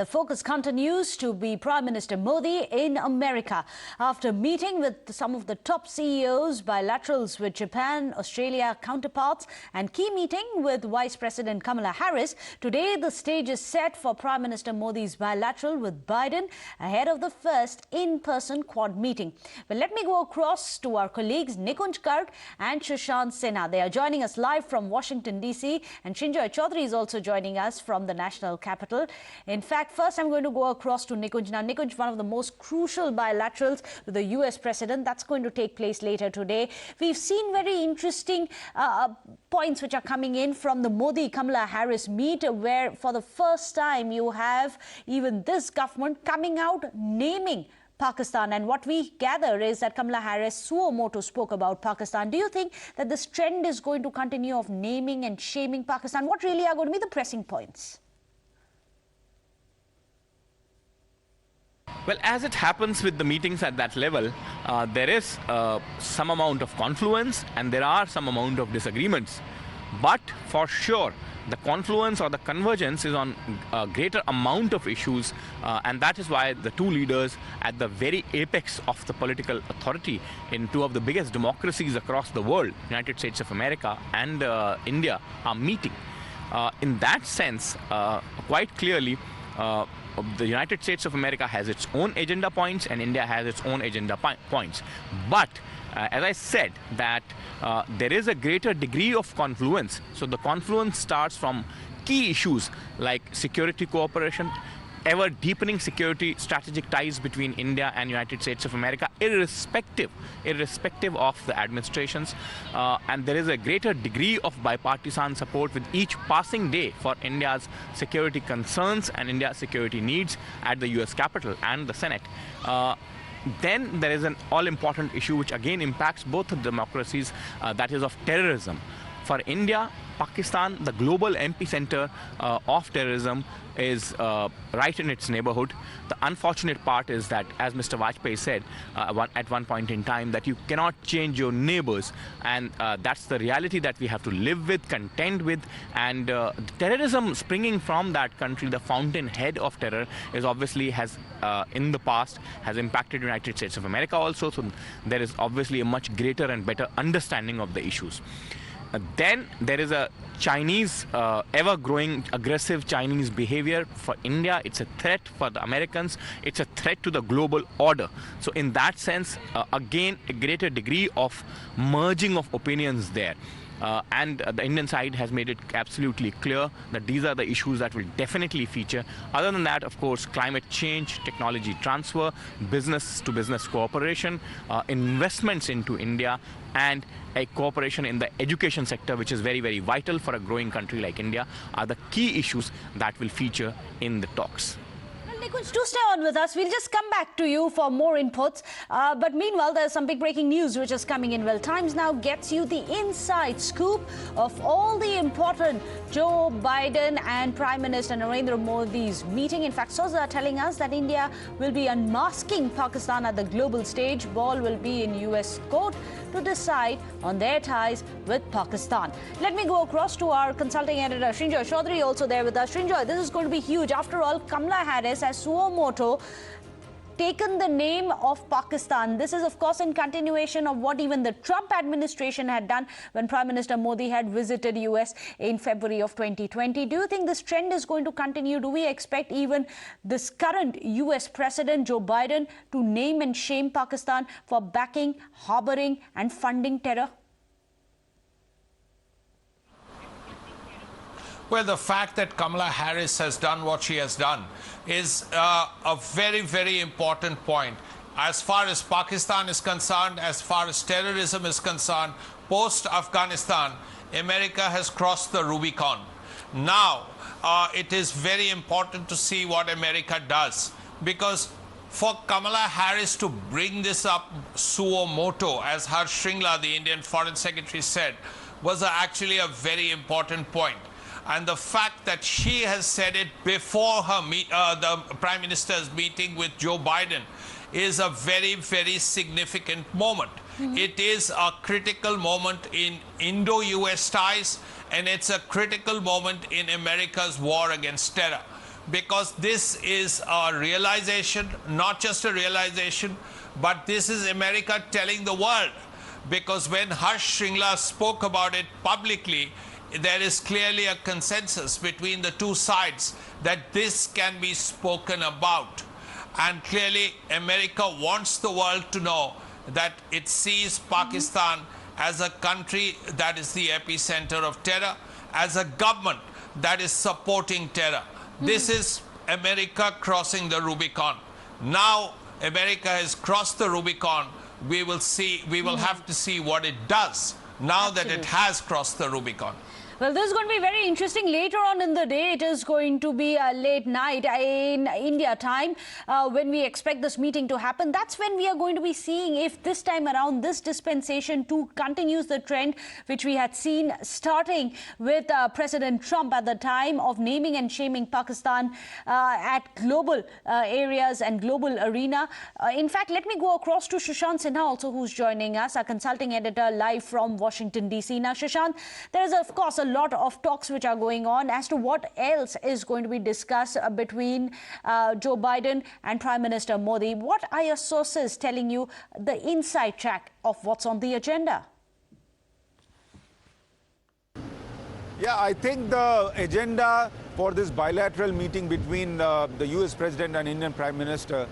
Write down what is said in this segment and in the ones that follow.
The focus continues to be Prime Minister Modi in America. After meeting with some of the top CEOs, bilaterals with Japan, Australia counterparts, and key meeting with Vice President Kamala Harris, today the stage is set for Prime Minister Modi's bilateral with Biden ahead of the first in-person Quad meeting. But let me go across to our colleagues Nikunj Garg and Sushant Sinha. They are joining us live from Washington, D.C. and Srinjoy Chaudhary is also joining us from the national capital. In fact, first I'm going to go across to Nikunj. Now, Nikunj, one of the most crucial bilaterals with the US president, that's going to take place later today. We've seen very interesting points which are coming in from the Modi-Kamala Harris meet, where for the first time you have even this government coming out naming Pakistan, and what we gather is that Kamala Harris suo moto spoke about Pakistan. Do you think that this trend is going to continue of naming and shaming Pakistan? What really are going to be the pressing points? Well, as it happens with the meetings at that level, there is some amount of confluence and there are some amount of disagreements. But for sure, the confluence or the convergence is on a greater amount of issues, and that is why the two leaders at the very apex of the political authority in two of the biggest democracies across the world, United States of America and India, are meeting. In that sense, quite clearly, the United States of America has its own agenda points and India has its own agenda points. But as I said, that there is a greater degree of confluence. So the confluence starts from key issues like security cooperation, ever deepening security strategic ties between India and United States of America, irrespective of the administrations. And there is a greater degree of bipartisan support with each passing day for India's security concerns and India's security needs at the US Capitol and the Senate. Then there is an all-important issue which again impacts both the democracies, that is of terrorism. For India, Pakistan, the global epicenter of terrorism, is right in its neighborhood. The unfortunate part is that, as Mr. Vajpayee said at one point in time, that you cannot change your neighbors, and that's the reality that we have to live with, contend with. And the terrorism springing from that country, the fountainhead of terror, is obviously in the past has impacted United States of America also. So there is obviously a much greater and better understanding of the issues. Then there is a Chinese, ever-growing aggressive Chinese behavior. For India, it's a threat. For the Americans, it's a threat to the global order. So in that sense, again, a greater degree of merging of opinions there. And the Indian side has made it absolutely clear that these are the issues that will definitely feature. Other than that, of course, climate change, technology transfer, business-to-business cooperation, investments into India, and a cooperation in the education sector, which is very, very vital for a growing country like India, are the key issues that will feature in the talks. Nikunj, do stay on with us. We'll just come back to you for more inputs. But meanwhile, there's some big breaking news which is coming in. Well, Times now gets you the inside scoop of all the important Joe Biden and Prime Minister Narendra Modi's meeting. In fact, sources are telling us that India will be unmasking Pakistan at the global stage. Ball will be in US court to decide on their ties with Pakistan. Let me go across to our consulting editor, Srinjoy Chaudhary, also there with us. Srinjoy, this is going to be huge. After all, Kamala Harris has suo moto taken the name of Pakistan. This is, of course, in continuation of what even the Trump administration had done when Prime Minister Modi had visited US in February of 2020. Do you think this trend is going to continue? Do we expect even this current US President, Joe Biden, to name and shame Pakistan for backing, harboring and funding terror? Well, the fact that Kamala Harris has done what she has done is a very, very important point. As far as Pakistan is concerned, as far as terrorism is concerned, post-Afghanistan, America has crossed the Rubicon. Now, it is very important to see what America does, because for Kamala Harris to bring this up suo moto, as Harsh Shringla, the Indian Foreign Secretary, said, was actually a very important point. And the fact that she has said it before her the Prime Minister's meeting with Joe Biden is a very, very significant moment. It is a critical moment in Indo-US ties, and it's a critical moment in America's war against terror. because this is a realization, not just a realization, but this is America telling the world. Because when Harsh Shringla spoke about it publicly, there is clearly a consensus between the two sides that this can be spoken about. And clearly, America wants the world to know that it sees Pakistan as a country that is the epicenter of terror, as a government that is supporting terror. This is America crossing the Rubicon. Now, America has crossed the Rubicon. We will have to see what it does now that it has crossed the Rubicon. Well, this is going to be very interesting. Later on in the day, it is going to be a late night in India time when we expect this meeting to happen. That's when we are going to be seeing if this time around this dispensation too continues the trend which we had seen starting with President Trump at the time of naming and shaming Pakistan at global areas and global arena. In fact, let me go across to Shashank Sinha also, who's joining us, our consulting editor live from Washington, D.C. Now, Shashank, there is, of course, a lot of talks which are going on as to what else is going to be discussed between Joe Biden and Prime Minister Modi. What are your sources telling you the inside track of what's on the agenda? Yeah, I think the agenda for this bilateral meeting between the US President and Indian Prime Minister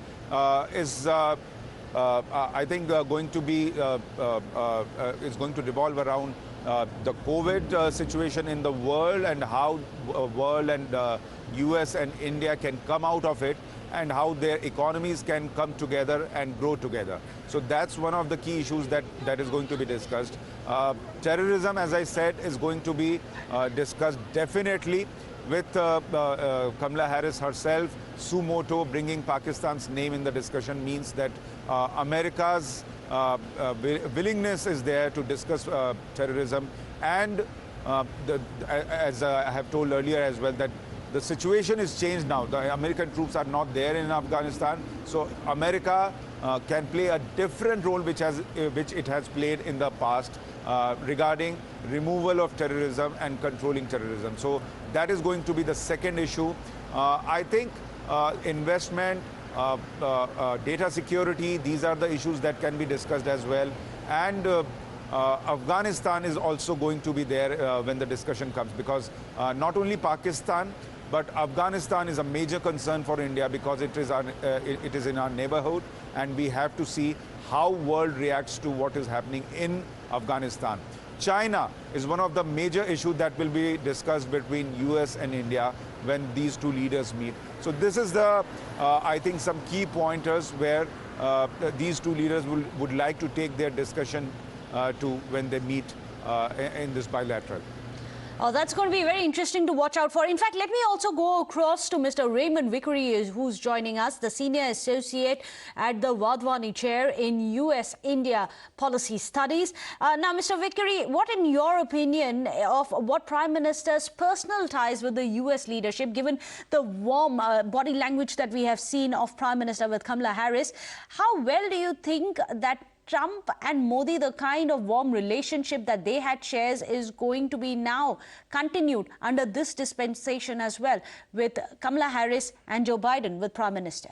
is I think going to be is going to revolve around the COVID situation in the world and how world and US and India can come out of it and how their economies can come together and grow together. So that's one of the key issues that is going to be discussed. Terrorism, as I said, is going to be discussed definitely with Kamala Harris herself. Sumoto bringing Pakistan's name in the discussion means that America's willingness is there to discuss terrorism, and as I have told earlier as well, that the situation is changed now. The American troops are not there in Afghanistan, so America can play a different role which it has played in the past regarding removal of terrorism and controlling terrorism. So that is going to be the second issue. I think investment, data security, these are the issues that can be discussed as well. And Afghanistan is also going to be there when the discussion comes, because not only Pakistan, but Afghanistan is a major concern for India because it is in our neighborhood, and we have to see how world reacts to what is happening in Afghanistan. China is one of the major issues that will be discussed between US and India when these two leaders meet. So this is the, I think, some key pointers where these two leaders would like to take their discussion to when they meet in this bilateral. Oh, that's going to be very interesting to watch out for. In fact, let me also go across to Mr. Raymond Vickery, who's joining us, the Senior Associate at the Wadhwani Chair in US-India Policy Studies. Now, Mr. Vickery, what, in your opinion, of what Prime Minister's personal ties with the US leadership, given the warm body language that we have seen of Prime Minister with Kamala Harris, how well do you think that Trump and Modi, the kind of warm relationship that they had shares, is going to be now continued under this dispensation as well, with Kamala Harris and Joe Biden with Prime Minister?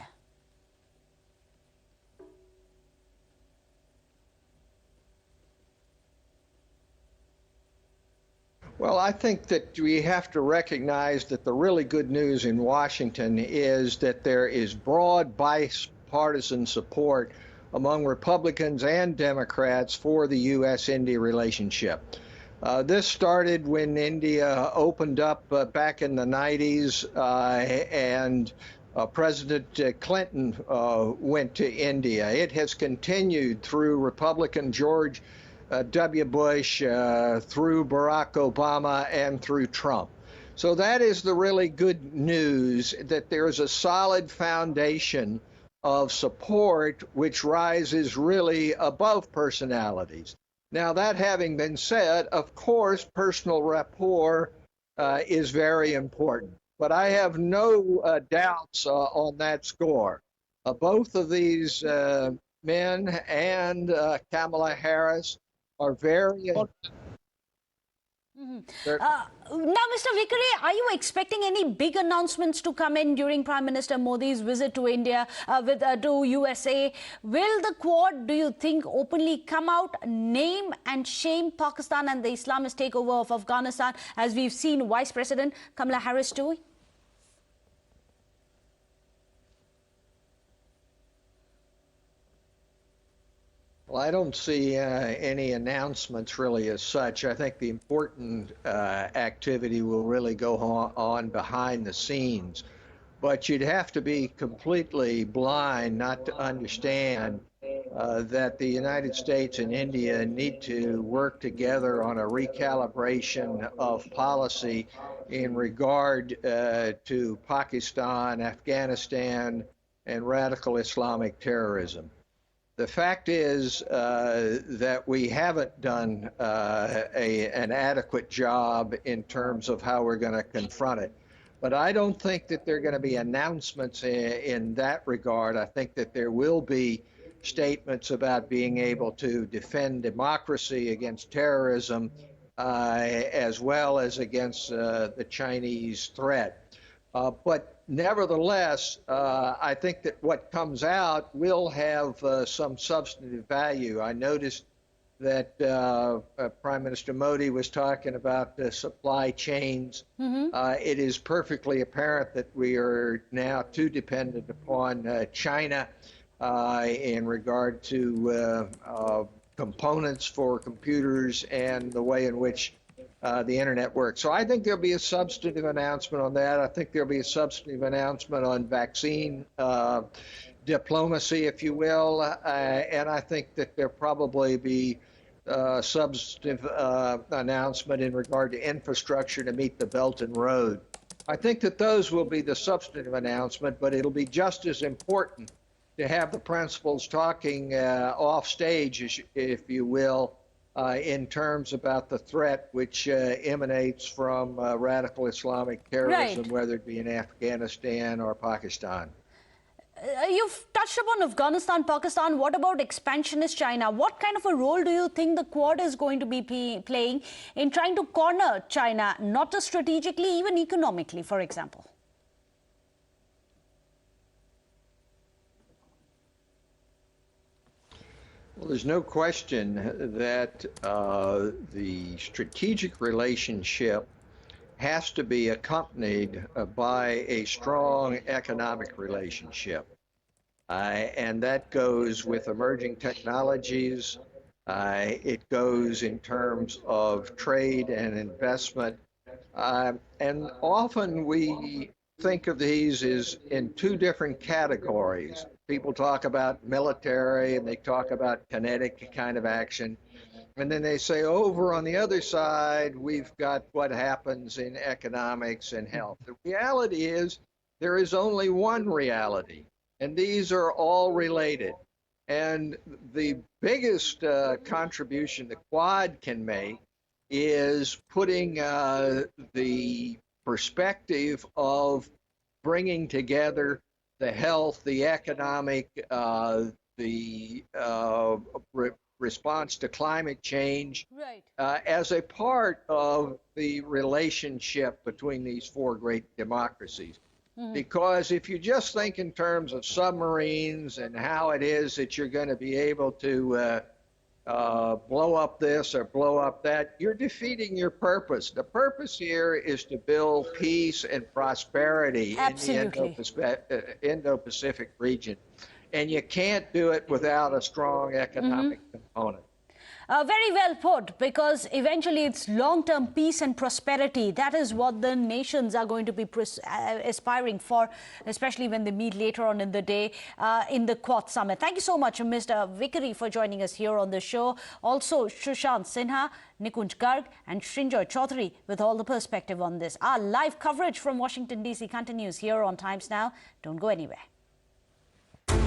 Well, I think that we have to recognize that the really good news in Washington is that there is broad bipartisan support among Republicans and Democrats for the U.S.-India relationship. This started when India opened up back in the 90s, and President Clinton went to India. It has continued through Republican George W. Bush, through Barack Obama, and through Trump. So that is the really good news, that there is a solid foundation of support which rises really above personalities. Now, that having been said, of course, personal rapport is very important. But I have no doubts on that score. Both of these men and Kamala Harris are very Now, Mr. Vickery, are you expecting any big announcements to come in during Prime Minister Modi's visit to India, to USA? Will the Quad, do you think, openly come out, name and shame Pakistan and the Islamist takeover of Afghanistan, as we've seen Vice President Kamala Harris doing? Well, I don't see any announcements really as such. I think the important activity will really go on behind the scenes. But you'd have to be completely blind not to understand that the United States and India need to work together on a recalibration of policy in regard to Pakistan, Afghanistan, and radical Islamic terrorism. The fact is that we haven't done an adequate job in terms of how we're going to confront it. But I don't think that there are going to be announcements in that regard. I think that there will be statements about being able to defend democracy against terrorism, as well as against the Chinese threat. But nevertheless, I think that what comes out will have some substantive value. I noticed that Prime Minister Modi was talking about the supply chains. It is perfectly apparent that we are now too dependent upon China in regard to components for computers and the way in which the internet works. So I think there'll be a substantive announcement on that. I think there'll be a substantive announcement on vaccine diplomacy, if you will, and I think that there'll probably be a substantive announcement in regard to infrastructure to meet the Belt and Road. I think that those will be the substantive announcement, but it'll be just as important to have the principals talking off stage, if you will, in terms about the threat which emanates from radical Islamic terrorism, Right. whether it be in Afghanistan or Pakistan. You've touched upon Afghanistan, Pakistan. What about expansionist China? What kind of a role do you think the Quad is going to be playing in trying to corner China, not just strategically, even economically, for example? Well, there's no question that the strategic relationship has to be accompanied by a strong economic relationship. And that goes with emerging technologies. It goes in terms of trade and investment. And often we think of these as in two different categories. People talk about military and they talk about kinetic kind of action. And then they say, over on the other side, we've got what happens in economics and health. The reality is there is only one reality, and these are all related. And the biggest contribution the Quad can make is putting the perspective of bringing together the health, the economic, the response to climate change, Right. as a part of the relationship between these four great democracies. Because if you just think in terms of submarines and how it is that you're going to be able to blow up this or blow up that, you're defeating your purpose. The purpose here is to build peace and prosperity Absolutely. in the Indo-Pacific region. And you can't do it without a strong economic component. Very well put, because eventually it's long-term peace and prosperity. That is what the nations are going to be aspiring for, especially when they meet later on in the day in the Quad Summit. Thank you so much, Mr. Vickery, for joining us here on the show. Also, Sushant Sinha, Nikunj Garg and Srinjoy Chaudhary with all the perspective on this. Our live coverage from Washington, D.C. continues here on Times Now. Don't go anywhere.